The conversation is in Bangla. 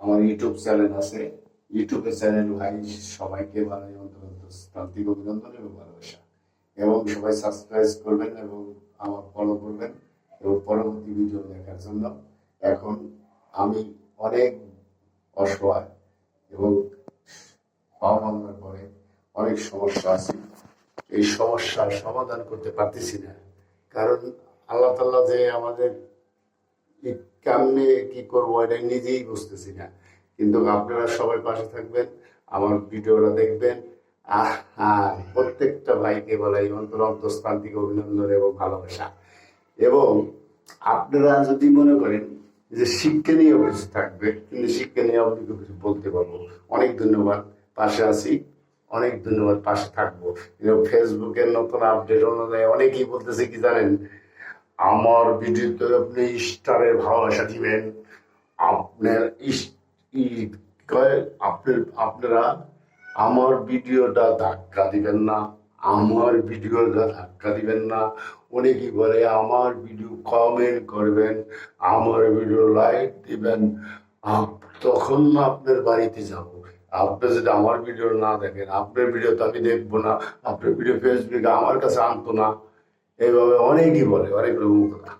আমার ইউটিউব চ্যানেল আছে। ইউটিউবের চ্যানেল ভাই সবাইকে বানাই অন্তর্গত অভিনন্দন এবং ভালোবাসা, এবং সবাই সাবস্ক্রাইব করবেন এবং আমার ফলো করবেন এবং পরবর্তী ভিডিও দেখার জন্য। এখন আমি অনেক অসহায় এবং হওয়ার পরে অনেক সমস্যা আছে। এই সমস্যার সমাধান করতে পারতেছি না, কারণ আল্লাহ তাআলা যে আমাদের কেমনে কি করবো এটা নিজেই বুঝতেছি না। কিন্তু আপনারা সবাই পাশে থাকবেন, আমার ভিডিওটা দেখবেন। প্রত্যেকটা ভাইকে বলাই অন্তঃস্থান থেকে অভিনন্দন এবং ভালোবাসা। এবং আপনারা যদি মনে করেন যে শিক্ষা নিয়েও কিছু থাকবে, কিন্তু শিক্ষা নিয়ে আমি কিছু বলতে পারবো। অনেক ধন্যবাদ, পাশে আছি, অনেক ধন্যবাদ, পাশে থাকবো। ফেসবুকের নতুন আপডেট অনুযায়ী অনেকেই বলতেছে কি জানেন, আমার ভিডিওতে আপনি স্টারের ভালোবাসা দিবেন, আপনার আপনারা আমার ভিডিওটা ধাক্কা দিবেন না, আমার ভিডিওটা ধাক্কা দিবেন না। অনেকেই বলে আমার ভিডিও কমেন্ট করবেন, আমার ভিডিও লাইক দিবেন, তখন আপনার বাড়িতে যাব। আপনি যদি আমার ভিডিও না দেখেন, আপনার ভিডিও তো আমি দেখবো না, আপনার ভিডিও ফেসবুকে আমার কাছে আনতো না। এইভাবে অনেকেই বলে, অনেক রকম কথা।